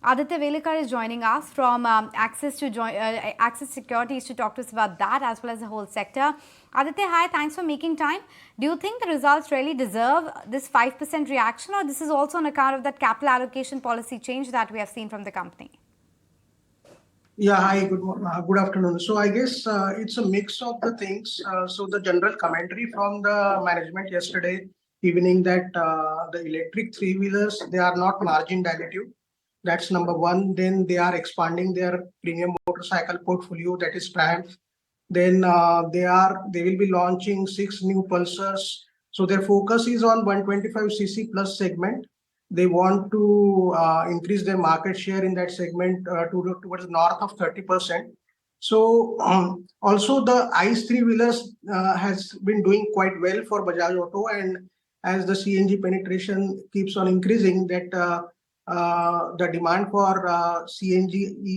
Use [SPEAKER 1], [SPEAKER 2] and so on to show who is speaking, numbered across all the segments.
[SPEAKER 1] Aditya Welekar is joining us from Access Securities to talk to us about that as well as the whole sector. Aditya, hi, thanks for making time. Do you think the results really deserve this 5% reaction, or this is also on account of that capital allocation policy change that we have seen from the company?
[SPEAKER 2] Yeah, hi, good afternoon. So I guess it's a mix of the things. So the general commentary from the management yesterday evening that the electric three-wheelers, they are not margin dilutive. That's number one. Then they are expanding their premium motorcycle portfolio, that is Triumph. Then they will be launching 6 new Pulsars. So their focus is on 125cc plus segment. They want to increase their market share in that segment towards north of 30%. So also the ICE three-wheelers has been doing quite well for Bajaj Auto, and as the CNG penetration keeps on increasing, that the demand for CNG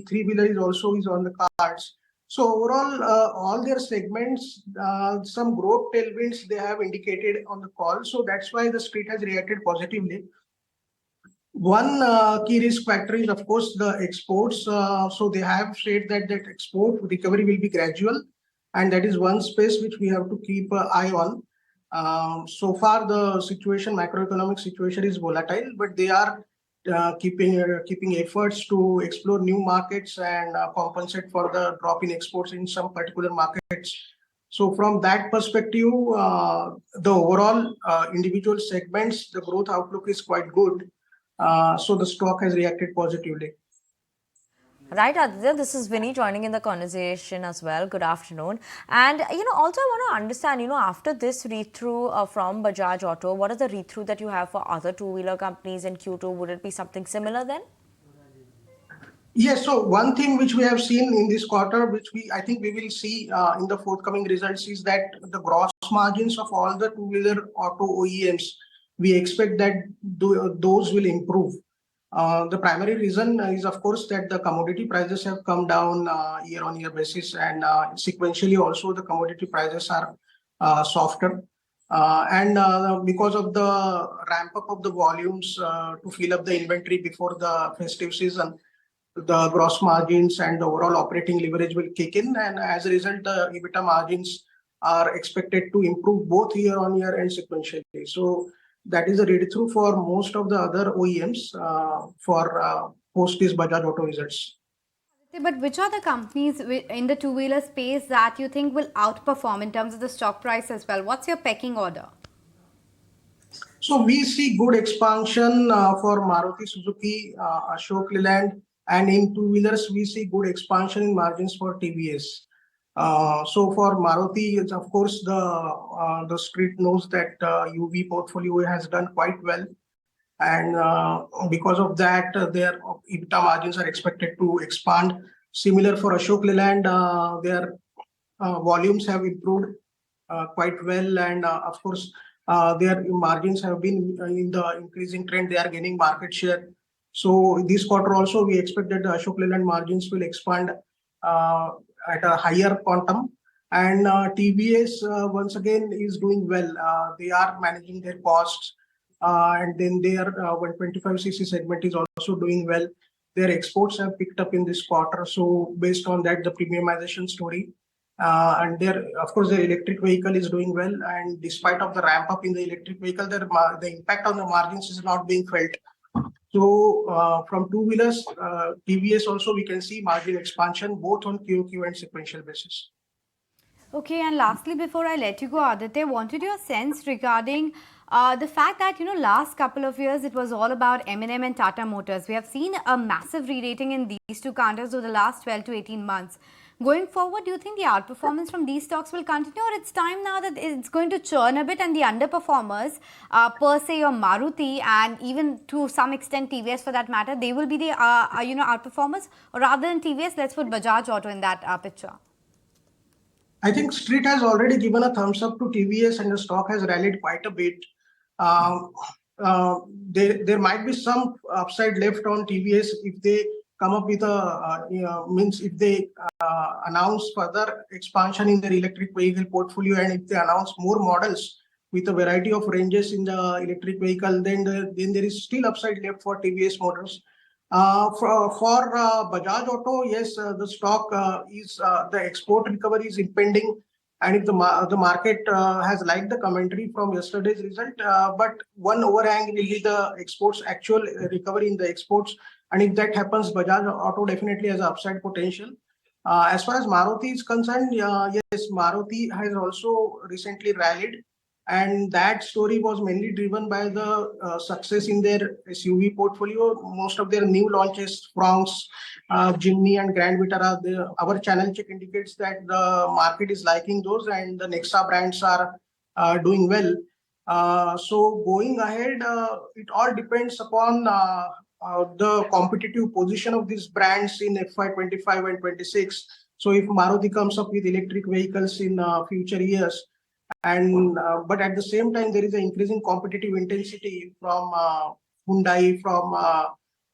[SPEAKER 2] three-wheeler is on the cards. So overall, all their segments, some growth tailwinds they have indicated on the call. So that's why the street has reacted positively. One key risk factor is, of course, the exports. So they have said that export recovery will be gradual, and that is one space which we have to keep an eye on. So far, the macroeconomic situation is volatile, but they are keeping efforts to explore new markets and compensate for the drop in exports in some particular markets. So from that perspective, the overall individual segments, the growth outlook is quite good. So the stock has reacted positively.
[SPEAKER 3] Right, Aditya, this is Vinny joining in the conversation as well. Good afternoon. And, also I want to understand, after this read-through from Bajaj Auto, what is the read-through that you have for other two-wheeler companies in Q2? Would it be something similar then?
[SPEAKER 2] Yes, so one thing which we have seen in this quarter, which I think we will see in the forthcoming results, is that the gross margins of all the two-wheeler auto OEMs, we expect that those will improve. The primary reason is, of course, that the commodity prices have come down year-on-year basis, and sequentially also the commodity prices are softer. And because of the ramp up of the volumes to fill up the inventory before the festive season, the gross margins and the overall operating leverage will kick in, and as a result, the EBITDA margins are expected to improve both year-on-year and sequentially. So that is a read-through for most of the other OEMs for post these Bajaj Auto results.
[SPEAKER 1] But which are the companies in the two-wheeler space that you think will outperform in terms of the stock price as well? What's your pecking order?
[SPEAKER 2] So we see good expansion for Maruti Suzuki, Ashok Leyland, and in two-wheelers, we see good expansion in margins for TVS. So for Maruti, of course, the street knows that UV portfolio has done quite well. And because of that, their EBITDA margins are expected to expand. Similar for Ashok Leyland, their volumes have improved quite well. And of course, their margins have been in the increasing trend. They are gaining market share. So this quarter also, we expect that the Ashok Leyland margins will expand at a higher quantum. And TVS, once again, is doing well. They are managing their costs. And then their 125cc segment is also doing well. Their exports have picked up in this quarter. So based on that, the premiumization story. And of course, the electric vehicle is doing well. And despite of the ramp up in the electric vehicle, the impact on the margins is not being felt. So from two-wheelers, TVS also we can see margin expansion both on QOQ and sequential basis.
[SPEAKER 1] Okay, and lastly, before I let you go, Aditya, wanted your sense regarding the fact that, last couple of years, it was all about M&M and Tata Motors. We have seen a massive re-rating in these two counters over the last 12 to 18 months. Going forward, do you think the outperformance from these stocks will continue, or it's time now that it's going to churn a bit and the underperformers, per se, or Maruti and even to some extent TVS for that matter, they will be the outperformers? Or rather than TVS, let's put Bajaj Auto in that picture.
[SPEAKER 2] I think street has already given a thumbs up to TVS and the stock has rallied quite a bit. There might be some upside left on TVS if they come up with if they announce further expansion in their electric vehicle portfolio, and if they announce more models with a variety of ranges in the electric vehicle, then there is still upside left for TVS Motors. For Bajaj Auto, yes, the stock is the export recovery is impending, and if the market has liked the commentary from yesterday's result, but one overhang will be the exports, actual recovery in the exports, and if that happens, Bajaj Auto definitely has upside potential. As far as Maruti is concerned, yes, Maruti has also recently rallied, and that story was mainly driven by the success in their SUV portfolio. Most of their new launches, Fronx, Jimny, and Grand Vitara, our channel check indicates that the market is liking those, and the Nexa brands are doing well. So going ahead, it all depends upon the competitive position of these brands in FY25 and 26. So if Maruti comes up with electric vehicles in future years, and but at the same time there is an increasing competitive intensity from Hyundai, from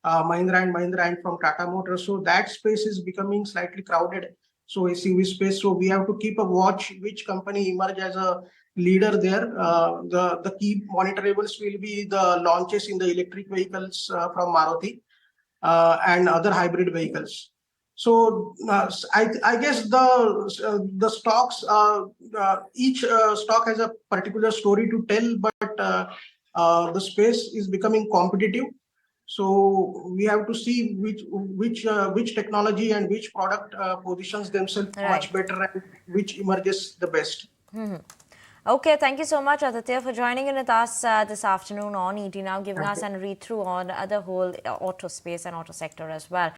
[SPEAKER 2] Mahindra and Mahindra, and from Tata Motors, so that space is becoming slightly crowded, so SUV space, so we have to keep a watch which company emerge as a leader there. The key monitorables will be the launches in the electric vehicles from Maruti and other hybrid vehicles. So I guess the stocks, each stock has a particular story to tell, but the space is becoming competitive. So we have to see which technology and which product positions themselves much better, and which emerges the best.
[SPEAKER 3] Okay, thank you so much, Aditya, for joining in with us this afternoon on ET Now, giving us a read through on the whole auto space and auto sector as well.